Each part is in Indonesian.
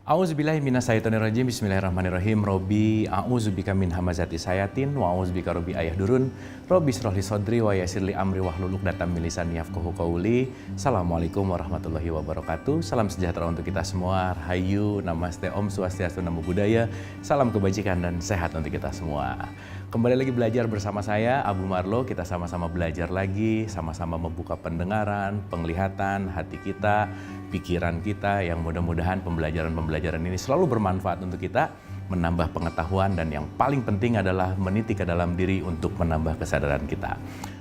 A'udzubillahi minasyaitonirrajim. Bismillahirrahmanirrahim. Robbi a'udzubika min hamazati sayatin wa a'udzubika robbi ayahdurun. Robbi shrahli sodri wa yassirli amri wahlul 'uqdatam min lisani yafqahu qawli. Assalamualaikum warahmatullahi wabarakatuh. Salam sejahtera untuk kita semua. Rahayu, namaste, om swastiastu, namo buddhaya. Salam kebajikan dan sehat untuk kita semua. Kembali lagi belajar bersama saya, Abu Marlo. Kita sama-sama belajar lagi, sama-sama membuka pendengaran, penglihatan, hati kita, pikiran kita, yang mudah-mudahan pembelajaran ini selalu bermanfaat untuk kita, menambah pengetahuan, dan yang paling penting adalah meniti ke dalam diri untuk menambah kesadaran kita.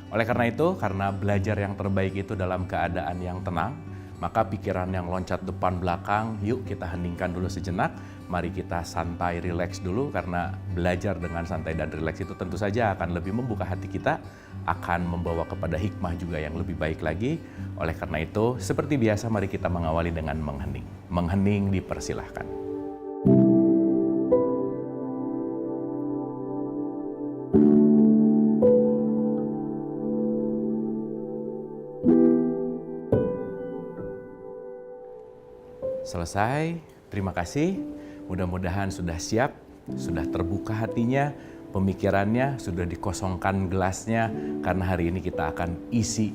Oleh karena itu, karena belajar yang terbaik itu dalam keadaan yang tenang, maka pikiran yang loncat depan belakang, yuk kita heningkan dulu sejenak. Mari kita santai, rileks dulu, karena belajar dengan santai dan rileks itu tentu saja akan lebih membuka hati kita, akan membawa kepada hikmah juga yang lebih baik lagi. Oleh karena itu, seperti biasa mari kita mengawali dengan menghening. Menghening dipersilahkan. Selesai, terima kasih. Mudah-mudahan sudah siap, sudah terbuka hatinya, pemikirannya, sudah dikosongkan gelasnya, karena hari ini kita akan isi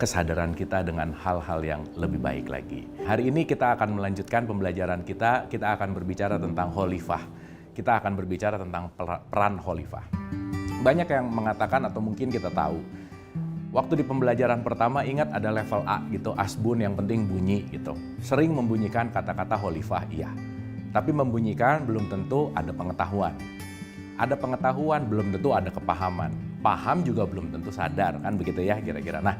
kesadaran kita dengan hal-hal yang lebih baik lagi. Hari ini kita akan melanjutkan pembelajaran kita akan berbicara tentang khalifah. Kita akan berbicara tentang peran khalifah. Banyak yang mengatakan, atau mungkin kita tahu, waktu di pembelajaran pertama ingat ada level A gitu, asbun yang penting bunyi gitu. Sering membunyikan kata-kata khalifah, iya. Tapi membunyikan belum tentu ada pengetahuan. Ada pengetahuan belum tentu ada kepahaman. Paham juga belum tentu sadar, kan begitu ya kira-kira. Nah,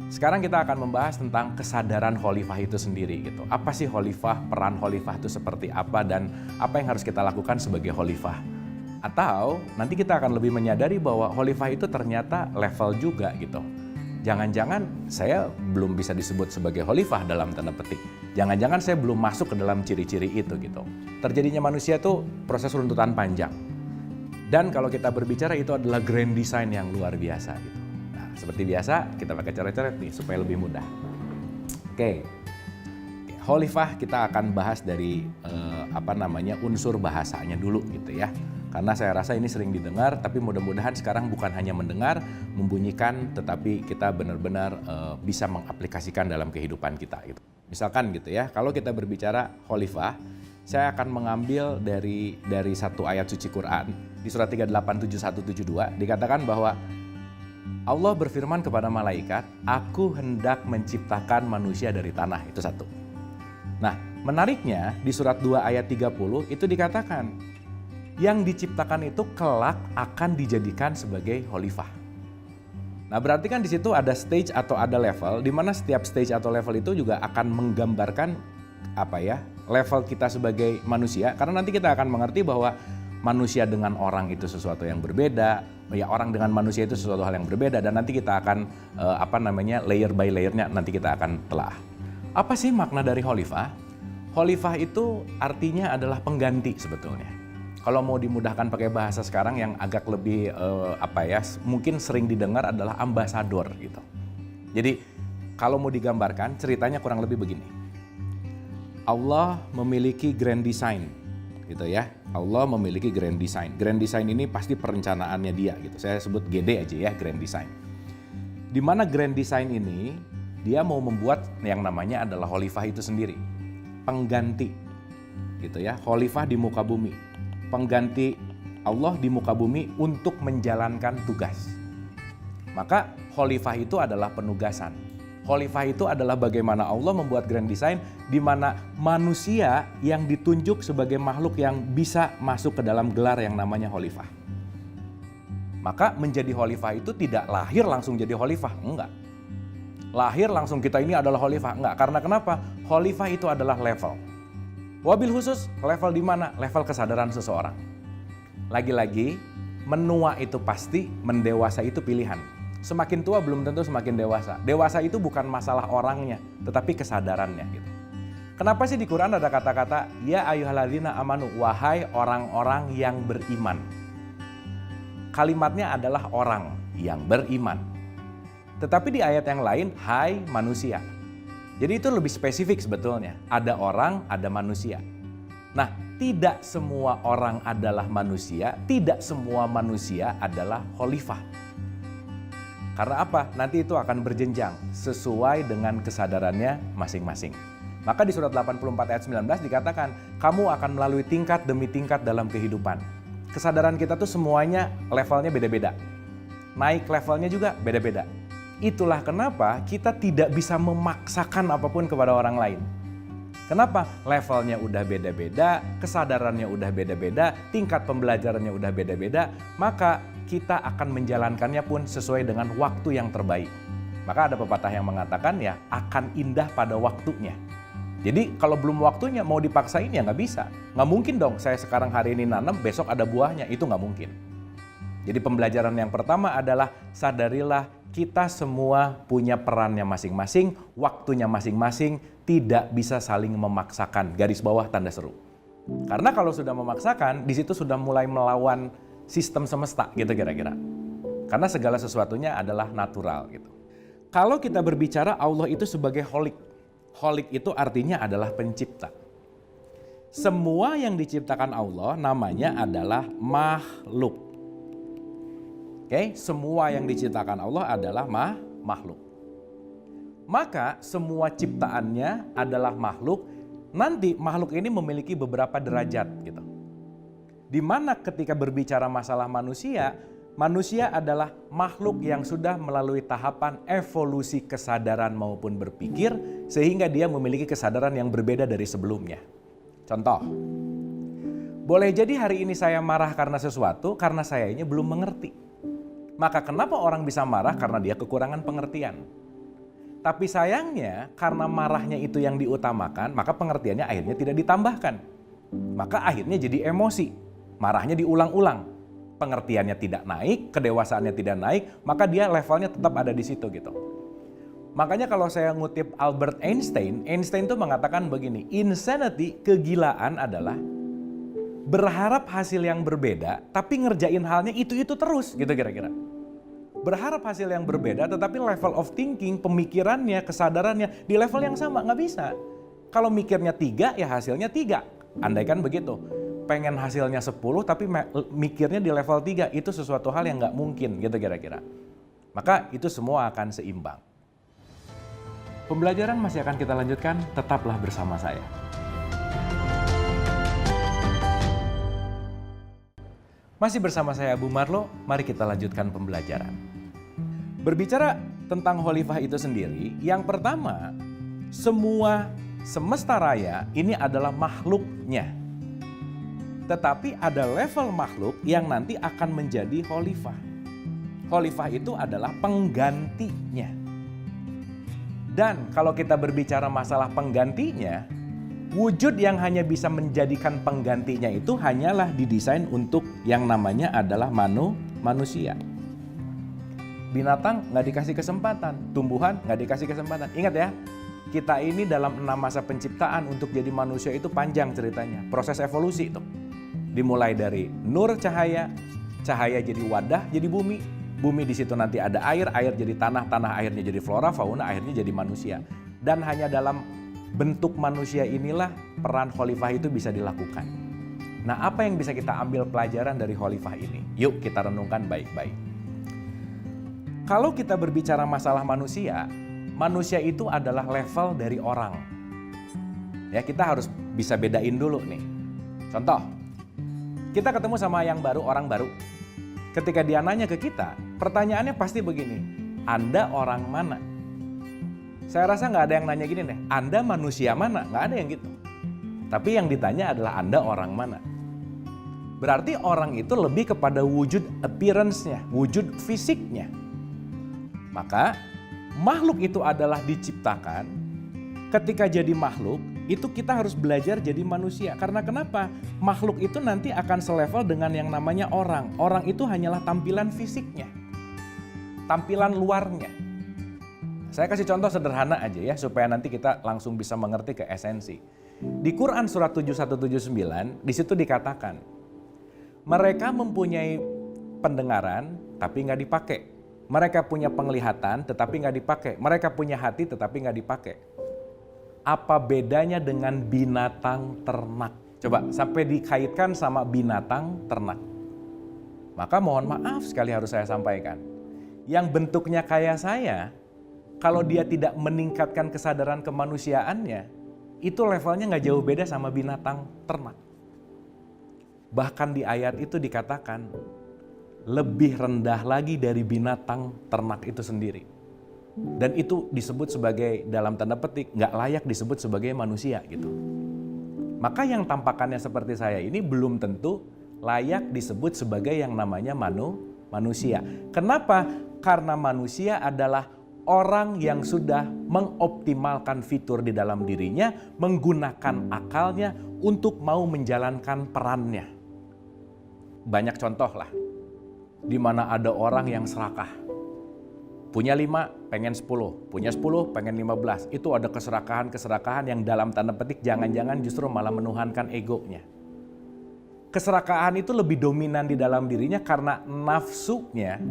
sekarang kita akan membahas tentang kesadaran khalifah itu sendiri gitu. Apa sih khalifah, peran khalifah itu seperti apa, dan apa yang harus kita lakukan sebagai khalifah. Atau nanti kita akan lebih menyadari bahwa khalifah itu ternyata level juga gitu. Jangan-jangan saya belum bisa disebut sebagai khalifah dalam tanda petik. Jangan-jangan saya belum masuk ke dalam ciri-ciri itu gitu. Terjadinya manusia itu proses runtutan panjang. Dan kalau kita berbicara itu adalah grand design yang luar biasa gitu. Nah, seperti biasa kita pakai coret-coret nih supaya lebih mudah. Oke. Khalifah kita akan bahas dari unsur bahasanya dulu gitu ya. Karena saya rasa ini sering didengar, tapi mudah-mudahan sekarang bukan hanya mendengar, membunyikan, tetapi kita benar-benar bisa mengaplikasikan dalam kehidupan kita gitu. Misalkan gitu ya, kalau kita berbicara khalifah, saya akan mengambil dari satu ayat suci Quran di surat 38, 71, 72 dikatakan bahwa Allah berfirman kepada malaikat, "Aku hendak menciptakan manusia dari tanah." Itu satu. Nah, menariknya di surat 2 ayat 30 itu dikatakan yang diciptakan itu kelak akan dijadikan sebagai khalifah. Nah, berarti kan di situ ada stage atau ada level, di mana setiap stage atau level itu juga akan menggambarkan level kita sebagai manusia. Karena nanti kita akan mengerti bahwa manusia dengan orang itu sesuatu yang berbeda, ya orang dengan manusia itu sesuatu hal yang berbeda, dan nanti kita akan layer by layernya nanti kita akan telah. Apa sih makna dari khalifah? Khalifah itu artinya adalah pengganti sebetulnya. Kalau mau dimudahkan pakai bahasa sekarang yang agak lebih mungkin sering didengar adalah ambasador gitu. Jadi kalau mau digambarkan ceritanya kurang lebih begini. Allah memiliki grand design gitu ya. Allah memiliki grand design. Grand design ini pasti perencanaannya dia gitu. Saya sebut GD aja ya, grand design. Di mana grand design ini dia mau membuat yang namanya adalah khalifah itu sendiri. Pengganti gitu ya. Khalifah di muka bumi. Pengganti Allah di muka bumi untuk menjalankan tugas. Maka khalifah itu adalah penugasan. Khalifah itu adalah bagaimana Allah membuat grand design di mana manusia yang ditunjuk sebagai makhluk yang bisa masuk ke dalam gelar yang namanya khalifah. Maka menjadi khalifah itu tidak lahir langsung jadi khalifah, enggak. Lahir langsung kita ini adalah khalifah, enggak. Karena kenapa? Khalifah itu adalah level. Wabil khusus, level di mana? Level kesadaran seseorang. Lagi-lagi, menua itu pasti, mendewasa itu pilihan. Semakin tua belum tentu semakin dewasa. Dewasa itu bukan masalah orangnya, tetapi kesadarannya gitu. Kenapa sih di Quran ada kata-kata, ya ayyuhalladzina amanu, wahai orang-orang yang beriman. Kalimatnya adalah orang yang beriman. Tetapi di ayat yang lain, hai manusia. Jadi itu lebih spesifik sebetulnya. Ada orang, ada manusia. Nah, tidak semua orang adalah manusia, tidak semua manusia adalah khalifah. Karena apa? Nanti itu akan berjenjang sesuai dengan kesadarannya masing-masing. Maka di surat 84 ayat 19 dikatakan, kamu akan melalui tingkat demi tingkat dalam kehidupan. Kesadaran kita tuh semuanya levelnya beda-beda. Naik levelnya juga beda-beda. Itulah kenapa kita tidak bisa memaksakan apapun kepada orang lain. Kenapa? Levelnya udah beda-beda, kesadarannya udah beda-beda, tingkat pembelajarannya udah beda-beda, maka kita akan menjalankannya pun sesuai dengan waktu yang terbaik. Maka ada pepatah yang mengatakan ya akan indah pada waktunya. Jadi kalau belum waktunya mau dipaksain ya nggak bisa. Nggak mungkin dong saya sekarang hari ini nanam, besok ada buahnya, itu nggak mungkin. Jadi pembelajaran yang pertama adalah sadarilah kita semua punya perannya masing-masing, waktunya masing-masing, tidak bisa saling memaksakan, garis bawah tanda seru. Karena kalau sudah memaksakan, di situ sudah mulai melawan sistem semesta gitu kira-kira. Karena segala sesuatunya adalah natural gitu. Kalau kita berbicara Allah itu sebagai kholik. Kholik itu artinya adalah pencipta. Semua yang diciptakan Allah namanya adalah makhluk. Oke, semua yang diciptakan Allah adalah makhluk. Maka semua ciptaannya adalah makhluk. Nanti makhluk ini memiliki beberapa derajat gitu. Di mana ketika berbicara masalah manusia, manusia adalah makhluk yang sudah melalui tahapan evolusi kesadaran maupun berpikir sehingga dia memiliki kesadaran yang berbeda dari sebelumnya. Contoh, boleh jadi hari ini saya marah karena sesuatu karena saya ini belum mengerti. Maka kenapa orang bisa marah? Karena dia kekurangan pengertian. Tapi sayangnya karena marahnya itu yang diutamakan, maka pengertiannya akhirnya tidak ditambahkan. Maka akhirnya jadi emosi. Marahnya diulang-ulang. Pengertiannya tidak naik, kedewasaannya tidak naik, maka dia levelnya tetap ada di situ gitu. Makanya kalau saya ngutip Albert Einstein, Einstein itu mengatakan begini, insanity, kegilaan adalah berharap hasil yang berbeda, tapi ngerjain halnya itu-itu terus gitu kira-kira. Berharap hasil yang berbeda, tetapi level of thinking, pemikirannya, kesadarannya di level yang sama, nggak bisa. Kalau mikirnya 3, ya hasilnya 3. Andaikan begitu. Pengen hasilnya 10, tapi mikirnya di level 3, itu sesuatu hal yang nggak mungkin gitu kira-kira. Maka itu semua akan seimbang. Pembelajaran masih akan kita lanjutkan, tetaplah bersama saya. Masih bersama saya Abu Marlo, mari kita lanjutkan pembelajaran. Berbicara tentang khalifah itu sendiri, yang pertama, semua semesta raya ini adalah makhluknya. Tetapi ada level makhluk yang nanti akan menjadi khalifah. Khalifah itu adalah penggantinya. Dan kalau kita berbicara masalah penggantinya, wujud yang hanya bisa menjadikan penggantinya itu hanyalah didesain untuk yang namanya adalah manusia. Binatang nggak dikasih kesempatan, tumbuhan nggak dikasih kesempatan. Ingat ya, kita ini dalam 6 masa penciptaan untuk jadi manusia itu panjang ceritanya. Proses evolusi itu. Dimulai dari nur cahaya, cahaya jadi wadah, jadi bumi. Bumi di situ nanti ada air, air jadi tanah, tanah airnya jadi flora, fauna, akhirnya jadi manusia. Dan hanya dalam bentuk manusia inilah peran khalifah itu bisa dilakukan. Nah, apa yang bisa kita ambil pelajaran dari khalifah ini? Yuk kita renungkan baik-baik. Kalau kita berbicara masalah manusia, manusia itu adalah level dari orang. Ya, kita harus bisa bedain dulu nih. Contoh, kita ketemu sama yang baru, orang baru. Ketika dia nanya ke kita, pertanyaannya pasti begini, Anda orang mana? Saya rasa nggak ada yang nanya gini deh, Anda manusia mana? Nggak ada yang gitu. Tapi yang ditanya adalah Anda orang mana? Berarti orang itu lebih kepada wujud appearance-nya, wujud fisiknya. Maka makhluk itu adalah diciptakan, ketika jadi makhluk, itu kita harus belajar jadi manusia. Karena kenapa? Makhluk itu nanti akan selevel dengan yang namanya orang. Orang itu hanyalah tampilan fisiknya, tampilan luarnya. Saya kasih contoh sederhana aja ya, supaya nanti kita langsung bisa mengerti ke esensi. Di Quran surat 7179, di situ dikatakan, mereka mempunyai pendengaran tapi nggak dipakai. Mereka punya penglihatan tetapi nggak dipakai. Mereka punya hati tetapi nggak dipakai. Apa bedanya dengan binatang ternak? Coba sampai dikaitkan sama binatang ternak. Maka mohon maaf sekali harus saya sampaikan. Yang bentuknya kayak saya, kalau dia tidak meningkatkan kesadaran kemanusiaannya, itu levelnya nggak jauh beda sama binatang ternak. Bahkan di ayat itu dikatakan, lebih rendah lagi dari binatang ternak itu sendiri. Dan itu disebut sebagai, dalam tanda petik, nggak layak disebut sebagai manusia gitu. Maka yang tampakannya seperti saya ini belum tentu layak disebut sebagai yang namanya manusia. Kenapa? Karena manusia adalah orang yang sudah mengoptimalkan fitur di dalam dirinya, menggunakan akalnya untuk mau menjalankan perannya. Banyak contoh lah, di mana ada orang yang serakah. Punya 5, pengen 10. Punya 10, pengen 15. Itu ada keserakahan-keserakahan yang dalam tanda petik jangan-jangan justru malah menuhankan egonya. Keserakahan itu lebih dominan di dalam dirinya karena nafsunya,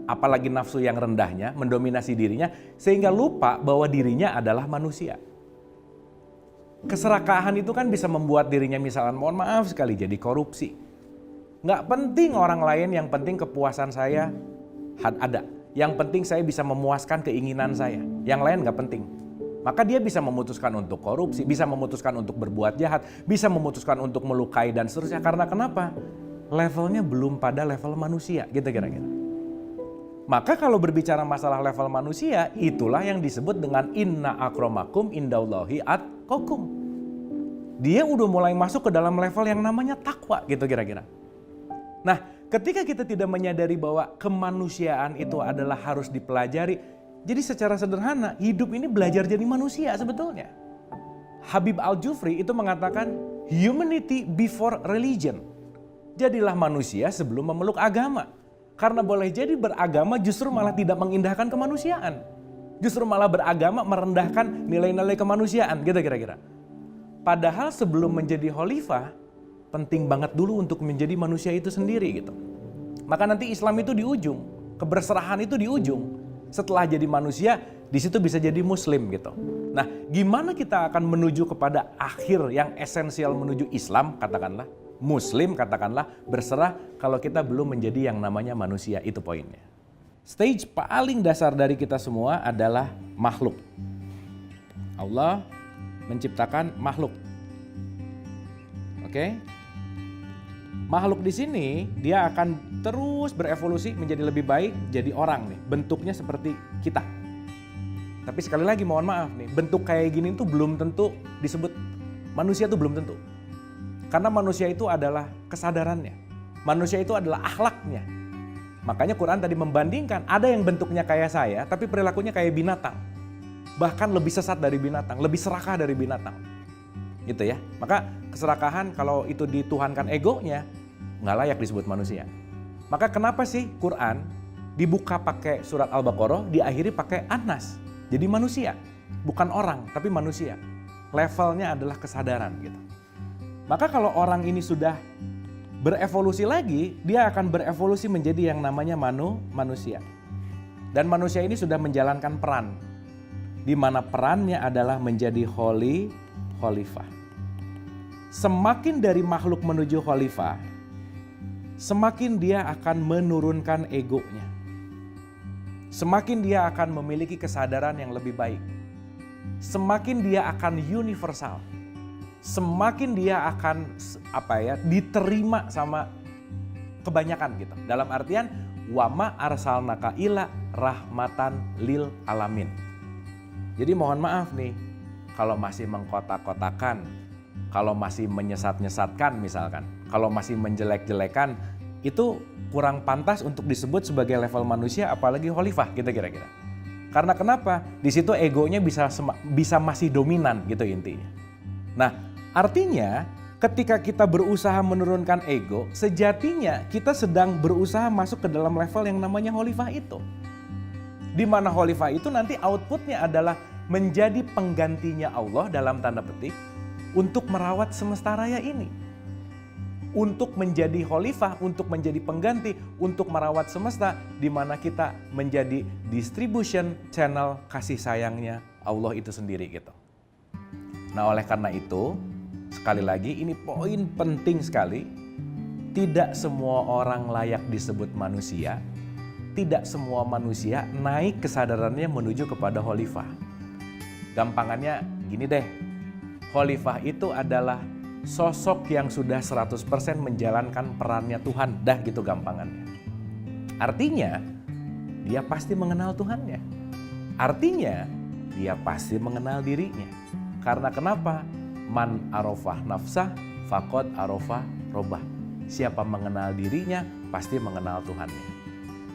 apalagi nafsu yang rendahnya, mendominasi dirinya, sehingga lupa bahwa dirinya adalah manusia. Keserakahan itu kan bisa membuat dirinya misalnya, mohon maaf sekali, jadi korupsi. Nggak penting orang lain, yang penting kepuasan saya ada. Yang penting saya bisa memuaskan keinginan saya. Yang lain nggak penting. Maka dia bisa memutuskan untuk korupsi, bisa memutuskan untuk berbuat jahat, bisa memutuskan untuk melukai dan seterusnya. Karena kenapa? Levelnya belum pada level manusia, gitu kira-kira. Maka kalau berbicara masalah level manusia, itulah yang disebut dengan inna akramakum indallahi atqakum. Dia udah mulai masuk ke dalam level yang namanya takwa, gitu kira-kira. Nah, ketika kita tidak menyadari bahwa kemanusiaan itu adalah harus dipelajari, jadi secara sederhana hidup ini belajar jadi manusia sebetulnya. Habib Al-Jufri itu mengatakan humanity before religion. Jadilah manusia sebelum memeluk agama. Karena boleh jadi beragama justru malah tidak mengindahkan kemanusiaan. Justru malah beragama merendahkan nilai-nilai kemanusiaan, gitu kira-kira. Padahal sebelum menjadi khalifah, penting banget dulu untuk menjadi manusia itu sendiri gitu. Maka nanti Islam itu di ujung, keberserahan itu di ujung. Setelah jadi manusia, di situ bisa jadi muslim gitu. Nah, gimana kita akan menuju kepada akhir yang esensial menuju Islam, katakanlah, muslim katakanlah, berserah kalau kita belum menjadi yang namanya manusia, itu poinnya. Stage paling dasar dari kita semua adalah makhluk. Allah menciptakan makhluk. Oke? Makhluk di sini dia akan terus berevolusi menjadi lebih baik, jadi orang nih. Bentuknya seperti kita. Tapi sekali lagi mohon maaf nih, bentuk kayak gini tuh belum tentu disebut manusia, tuh belum tentu. Karena manusia itu adalah kesadarannya. Manusia itu adalah akhlaknya. Makanya Quran tadi membandingkan, ada yang bentuknya kayak saya tapi perilakunya kayak binatang. Bahkan lebih sesat dari binatang, lebih serakah dari binatang. Gitu ya. Maka keserakahan kalau itu dituhankan egonya, nggak layak disebut manusia. Maka kenapa sih Quran dibuka pakai surat Al-Baqarah, diakhiri pakai An-Nas. Jadi manusia, bukan orang tapi manusia. Levelnya adalah kesadaran gitu. Maka kalau orang ini sudah berevolusi lagi, dia akan berevolusi menjadi yang namanya manusia. Dan manusia ini sudah menjalankan peran, di mana perannya adalah menjadi khalifah. Semakin dari makhluk menuju khalifah, semakin dia akan menurunkan egonya. Semakin dia akan memiliki kesadaran yang lebih baik. Semakin dia akan universal. Semakin dia akan diterima sama kebanyakan gitu. Dalam artian wama arsalnaka ila rahmatan lil alamin. Jadi mohon maaf nih, kalau masih mengkotak-kotakan, kalau masih menyesat-nyesatkan misalkan, kalau masih menjelek-jelekan, itu kurang pantas untuk disebut sebagai level manusia, apalagi khalifah gitu kira-kira. Karena kenapa? Di situ egonya bisa masih dominan gitu intinya. Nah, artinya ketika kita berusaha menurunkan ego, sejatinya kita sedang berusaha masuk ke dalam level yang namanya khalifah itu. Di mana khalifah itu nanti outputnya adalah menjadi penggantinya Allah dalam tanda petik untuk merawat semesta raya ini. Untuk menjadi khalifah, untuk menjadi pengganti, untuk merawat semesta, di mana kita menjadi distribution channel kasih sayangnya Allah itu sendiri gitu. Nah oleh karena itu, Sekali lagi, ini poin penting sekali. Tidak semua orang layak disebut manusia. Tidak semua manusia naik kesadarannya menuju kepada khalifah. Gampangannya gini deh, khalifah itu adalah sosok yang sudah 100% menjalankan perannya Tuhan. Dah gitu gampangannya. Artinya, dia pasti mengenal Tuhannya. Artinya, dia pasti mengenal dirinya. Karena kenapa? Man arafah nafsah, faqad arafah robbah. Siapa mengenal dirinya, pasti mengenal Tuhannya.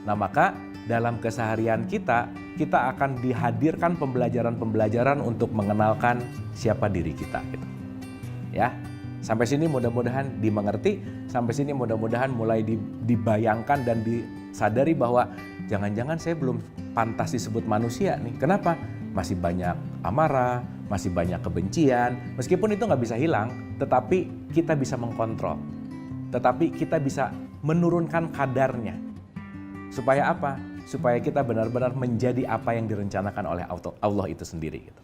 Nah maka dalam keseharian kita akan dihadirkan pembelajaran-pembelajaran untuk mengenalkan siapa diri kita. Gitu. Ya, sampai sini mudah-mudahan dimengerti, sampai sini mudah-mudahan mulai dibayangkan dan disadari bahwa jangan-jangan saya belum pantas disebut manusia nih. Kenapa? Masih banyak amarah, masih banyak kebencian, meskipun itu nggak bisa hilang, tetapi kita bisa mengkontrol. Tetapi kita bisa menurunkan kadarnya. Supaya apa? Supaya kita benar-benar menjadi apa yang direncanakan oleh Allah itu sendiri. Gitu.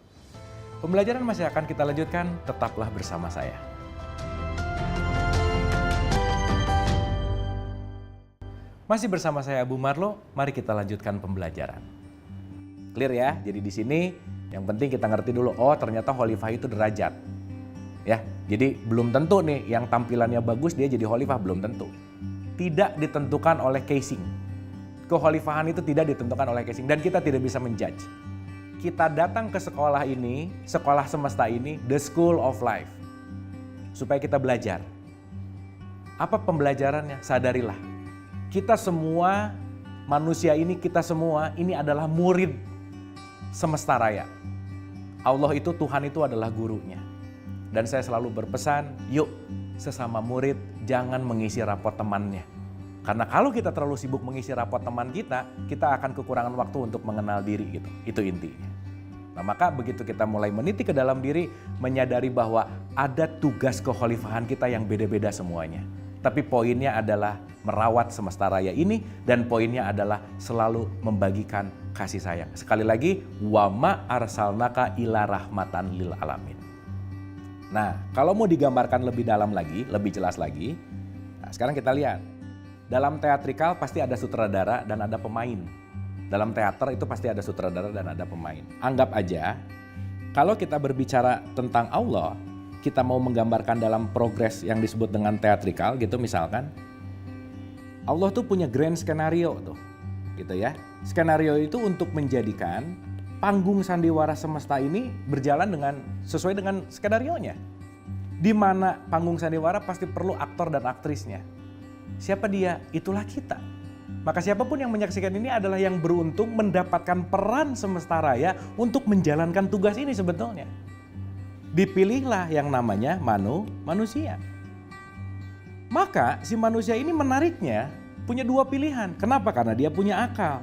Pembelajaran masih akan kita lanjutkan, tetaplah bersama saya. Masih bersama saya Abu Marlo, mari kita lanjutkan pembelajaran. Clear ya? Jadi di sini yang penting kita ngerti dulu, oh ternyata khalifah itu derajat. Ya, jadi belum tentu nih yang tampilannya bagus dia jadi khalifah, belum tentu. Tidak ditentukan oleh casing. Kekhalifahan itu tidak ditentukan oleh casing dan kita tidak bisa menjudge. Kita datang ke sekolah ini, sekolah semesta ini, the school of life. Supaya kita belajar. Apa pembelajarannya? Sadarilah. Kita semua, manusia ini, kita semua, ini adalah murid semesta raya. Allah itu, Tuhan itu adalah gurunya. Dan saya selalu berpesan, yuk sesama murid jangan mengisi rapot temannya. Karena kalau kita terlalu sibuk mengisi rapot teman kita akan kekurangan waktu untuk mengenal diri gitu. Itu intinya. Nah maka begitu kita mulai meniti ke dalam diri, menyadari bahwa ada tugas kekhalifahan kita yang beda-beda semuanya. Tapi poinnya adalah merawat semesta raya ini dan poinnya adalah selalu membagikan kasih sayang. Sekali lagi, wa ma arsalnaka ila rahmatan lil alamin. Nah, kalau mau digambarkan lebih dalam lagi, lebih jelas lagi, nah sekarang kita lihat. Dalam teatrikal pasti ada sutradara dan ada pemain. Dalam teater itu pasti ada sutradara dan ada pemain. Anggap aja, kalau kita berbicara tentang Allah, kita mau menggambarkan dalam progres yang disebut dengan teatrikal gitu misalkan. Allah tuh punya grand skenario tuh, gitu ya. Skenario itu untuk menjadikan panggung sandiwara semesta ini berjalan sesuai dengan skenarionya. Di mana panggung sandiwara pasti perlu aktor dan aktrisnya. Siapa dia? Itulah kita. Maka siapapun yang menyaksikan ini adalah yang beruntung mendapatkan peran semesta raya untuk menjalankan tugas ini sebetulnya. Dipilihlah yang namanya manusia. Maka si manusia ini menariknya punya dua pilihan. Kenapa? Karena dia punya akal.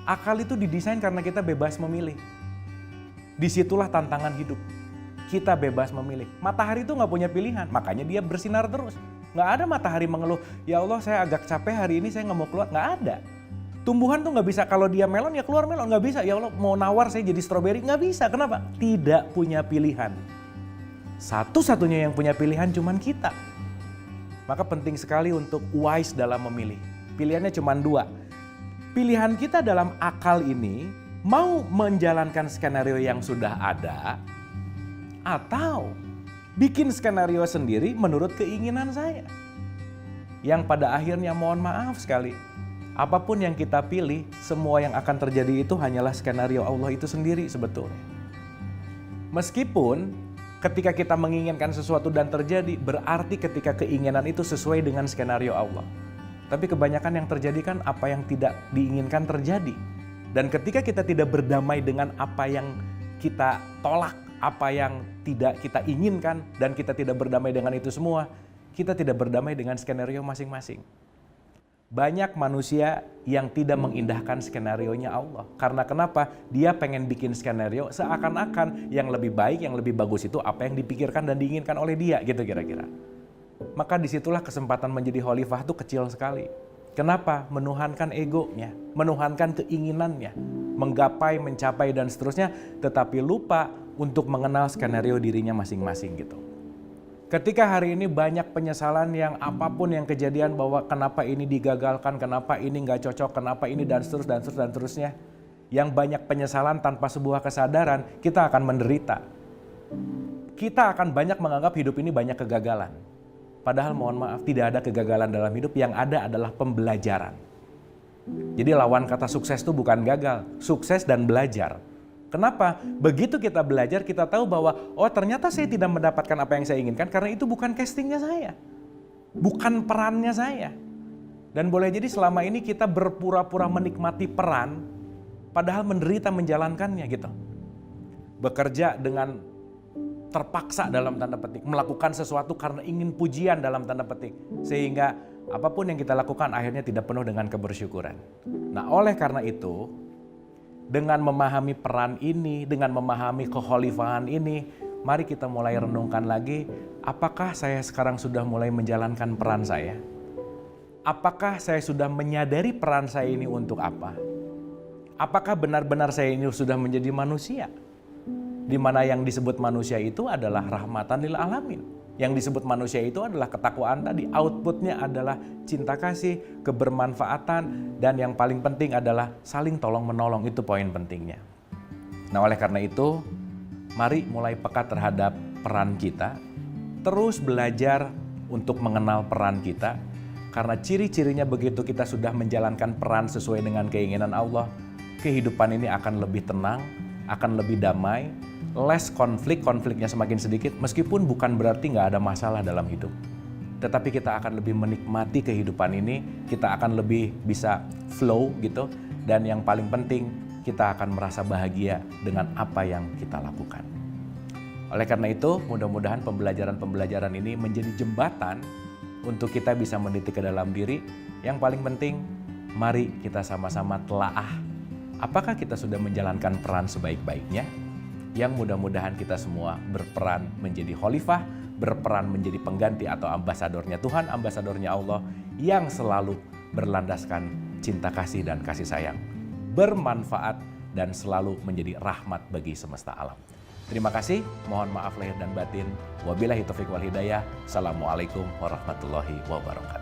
Akal itu didesain karena kita bebas memilih. Disitulah tantangan hidup. Kita bebas memilih. Matahari itu nggak punya pilihan, makanya dia bersinar terus. Nggak ada matahari mengeluh, ya Allah saya agak capek hari ini saya nggak mau keluar. Nggak ada. Tumbuhan tuh nggak bisa, kalau dia melon ya keluar melon. Nggak bisa, ya Allah mau nawar saya jadi stroberi. Nggak bisa, kenapa? Tidak punya pilihan. Satu-satunya yang punya pilihan cuman kita. Maka penting sekali untuk wise dalam memilih. Pilihannya cuma dua. Pilihan kita dalam akal ini mau menjalankan skenario yang sudah ada atau bikin skenario sendiri menurut keinginan saya. Yang pada akhirnya mohon maaf sekali, apapun yang kita pilih, semua yang akan terjadi itu hanyalah skenario Allah itu sendiri sebetulnya. Meskipun ketika kita menginginkan sesuatu dan terjadi, berarti ketika keinginan itu sesuai dengan skenario Allah. Tapi kebanyakan yang terjadi kan apa yang tidak diinginkan terjadi. Dan ketika kita tidak berdamai dengan apa yang kita tolak, apa yang tidak kita inginkan, dan kita tidak berdamai dengan itu semua, kita tidak berdamai dengan skenario masing-masing. Banyak manusia yang tidak mengindahkan skenarionya Allah. Karena kenapa? Dia pengen bikin skenario seakan-akan yang lebih baik, yang lebih bagus itu apa yang dipikirkan dan diinginkan oleh dia, gitu kira-kira. Maka disitulah kesempatan menjadi khalifah itu kecil sekali. Kenapa? Menuhankan egonya, menuhankan keinginannya, menggapai, mencapai dan seterusnya, tetapi lupa untuk mengenal skenario dirinya masing-masing gitu. Ketika hari ini banyak penyesalan yang apapun yang kejadian bahwa kenapa ini digagalkan, kenapa ini nggak cocok, kenapa ini dan seterusnya. Yang banyak penyesalan tanpa sebuah kesadaran, kita akan menderita. Kita akan banyak menganggap hidup ini banyak kegagalan. Padahal mohon maaf, tidak ada kegagalan dalam hidup, yang ada adalah pembelajaran. Jadi lawan kata sukses itu bukan gagal, sukses dan belajar. Kenapa? Begitu kita belajar, kita tahu bahwa oh ternyata saya tidak mendapatkan apa yang saya inginkan karena itu bukan castingnya saya. Bukan perannya saya. Dan boleh jadi selama ini kita berpura-pura menikmati peran, padahal menderita menjalankannya gitu. Bekerja dengan terpaksa dalam tanda petik, melakukan sesuatu karena ingin pujian dalam tanda petik. Sehingga apapun yang kita lakukan akhirnya tidak penuh dengan kebersyukuran. Nah oleh karena itu, dengan memahami peran ini, dengan memahami kekhalifahan ini, mari kita mulai renungkan lagi, apakah saya sekarang sudah mulai menjalankan peran saya? Apakah saya sudah menyadari peran saya ini untuk apa? Apakah benar-benar saya ini sudah menjadi manusia? Di mana yang disebut manusia itu adalah rahmatan lil alamin. Yang disebut manusia itu adalah ketakwaan tadi. Outputnya adalah cinta kasih, kebermanfaatan, dan yang paling penting adalah saling tolong menolong. Itu poin pentingnya. Nah oleh karena itu, mari mulai peka terhadap peran kita. Terus belajar untuk mengenal peran kita. Karena ciri-cirinya begitu kita sudah menjalankan peran sesuai dengan keinginan Allah, kehidupan ini akan lebih tenang, akan lebih damai, less konfliknya semakin sedikit, meskipun bukan berarti nggak ada masalah dalam hidup. Tetapi kita akan lebih menikmati kehidupan ini, kita akan lebih bisa flow gitu, dan yang paling penting, kita akan merasa bahagia dengan apa yang kita lakukan. Oleh karena itu, mudah-mudahan pembelajaran-pembelajaran ini menjadi jembatan untuk kita bisa meniti ke dalam diri. Yang paling penting, mari kita sama-sama telaah. Apakah kita sudah menjalankan peran sebaik-baiknya? Yang mudah-mudahan kita semua berperan menjadi khalifah, berperan menjadi pengganti atau ambasadornya Tuhan, ambasadornya Allah yang selalu berlandaskan cinta kasih dan kasih sayang, bermanfaat dan selalu menjadi rahmat bagi semesta alam. Terima kasih, mohon maaf lahir dan batin. Wabillahi taufiq wal hidayah. Assalamualaikum warahmatullahi wabarakatuh.